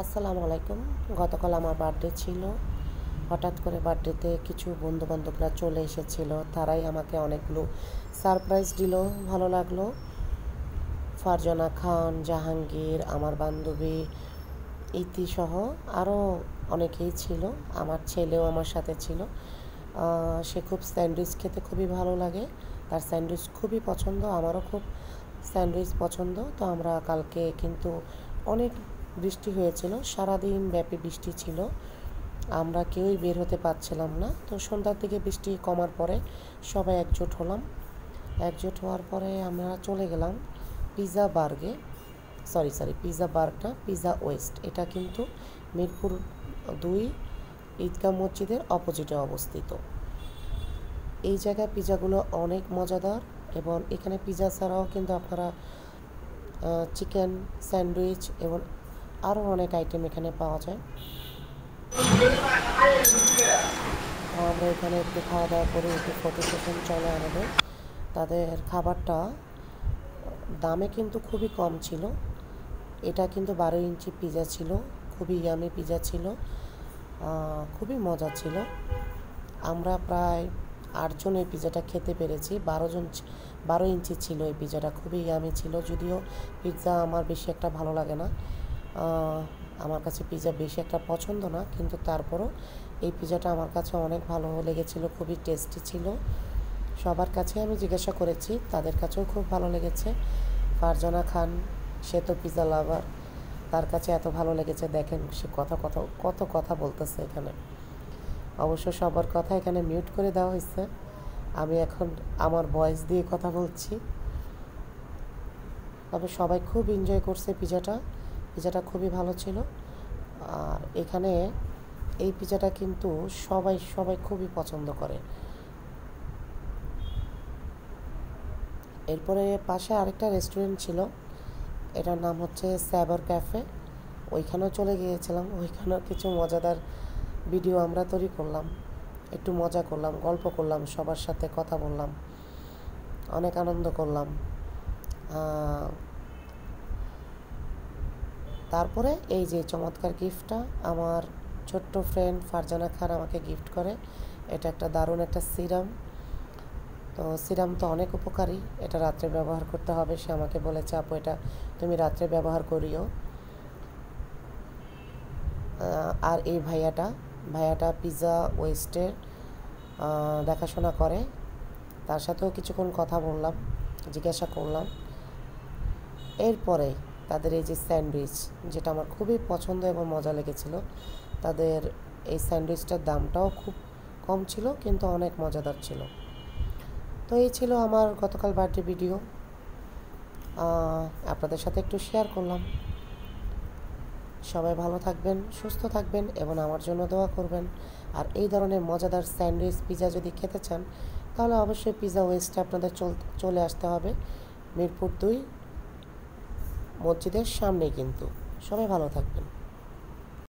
আসসালামু আলাইকুম। গতকাল আমার বার্থডে ছিল। হঠাৎ করে বার্থডেতে কিছু বন্ধুবান্ধবরা চলে এসেছিল। তারাই আমাকে অনেকগুলো সারপ্রাইজ দিল। ভালো লাগলো। ফারজানা খান, জাহাঙ্গীর, আমার বান্ধবী ইতিসহ আরও অনেকেই ছিল। আমার ছেলেও আমার সাথে ছিল। সে খুব স্যান্ডউইচ খেতে খুবই ভালো লাগে। তার স্যান্ডউইচ খুবই পছন্দ, আমারও খুব স্যান্ডউইচ পছন্দ। তো আমরা কালকে কিন্তু অনেক বৃষ্টি হয়েছিল, সারাদিন ব্যাপী বৃষ্টি ছিল। আমরা কেউই বের হতে পারছিলাম না। তো সন্ধ্যার দিকে বৃষ্টি কমার পরে সবাই একজোট হলাম। একজোট হওয়ার পরে আমরা চলে গেলাম পিৎজা বার্গে। পিৎজা বার্গ না, পিৎজা ওয়েস্ট। এটা কিন্তু মিরপুর 2 ঈদগাহ মসজিদের অপোজিটে অবস্থিত। এই জায়গায় পিৎজাগুলো অনেক মজাদার, এবং এখানে পিৎজা ছাড়াও কিন্তু আপনারা চিকেন স্যান্ডউইচ এবং আরও অনেক আইটেম এখানে পাওয়া যায়। আমরা এখানে একটু খাওয়া দাওয়া করে একটু ফটো সেশন চলে আমাদের। তাদের খাবারটা দামে কিন্তু খুবই কম ছিল। এটা কিন্তু 12 ইঞ্চি পিৎজা ছিল, খুবই ইয়ামি পিৎজা ছিল, খুবই মজা ছিল। আমরা প্রায় 8 জন এই পিৎজাটা খেতে পেরেছি। 12 ইঞ্চি ছিল এই পিৎজাটা, খুবই ইয়ামি ছিল। যদিও পিৎজা আমার বেশি একটা ভালো লাগে না, আমার কাছে পিৎজা বেশি একটা পছন্দ না, কিন্তু তারপরও এই পিৎজাটা আমার কাছে অনেক ভালো লেগেছিল, খুবই টেস্টি ছিল। সবার কাছে আমি জিজ্ঞাসা করেছি, তাদের কাছেও খুব ভালো লেগেছে। ফারজানা খান, সে তো পিৎজা লাভার, তার কাছে এত ভালো লেগেছে। দেখেন সে কত কথা বলতেছে এখানে। অবশ্য সবার কথা এখানে মিউট করে দেওয়া হয়েছে। আমি এখন আমার ভয়েস দিয়ে কথা বলছি। তবে সবাই খুব এনজয় করছে পিৎজাটা খুবই ভালো ছিল। আর এখানে এই পিৎজাটা কিন্তু সবাই খুবই পছন্দ করে। এরপরে পাশে আরেকটা রেস্টুরেন্ট ছিল, এটার নাম হচ্ছে সাইবার ক্যাফে। ওইখানেও চলে গিয়েছিলাম। ওইখানেও কিছু মজাদার ভিডিও আমরা তৈরি করলাম, একটু মজা করলাম, গল্প করলাম, সবার সাথে কথা বললাম, অনেক আনন্দ করলাম। তারপরে এই যে চমৎকার গিফটটা আমার ছোট্ট ফ্রেন্ড ফারজানা খান আমাকে গিফট করে। এটা একটা দারুণ একটা সিরাম। তো সিরাম তো অনেক উপকারী, এটা রাত্রে ব্যবহার করতে হবে। সে আমাকে বলেছে, আপু এটা তুমি রাত্রে ব্যবহার করিও। আর এই ভাইয়াটা পিৎজা ওয়েস্টের দেখাশোনা করে। তার সাথেও কিছুক্ষণ কথা বললাম, জিজ্ঞাসা করলাম। এরপরে তাদের এই যে স্যান্ডউইচ, যেটা আমার খুবই পছন্দ এবং মজা লেগেছিল, তাদের এই স্যান্ডউইচটার দামটাও খুব কম ছিল, কিন্তু অনেক মজাদার ছিল। তো এই ছিল আমার গতকাল বার্থডে ভিডিও, আপনাদের সাথে একটু শেয়ার করলাম। সবাই ভালো থাকবেন, সুস্থ থাকবেন এবং আমার জন্য দোয়া করবেন। আর এই ধরনের মজাদার স্যান্ডউইচ পিৎজা যদি খেতে চান, তাহলে অবশ্যই পিৎজা ওয়েস্টে আপনাদের চলে আসতে হবে, মিরপুর 2 মসজিদের সামনেই। কিন্তু সবাই ভালো থাকবেন।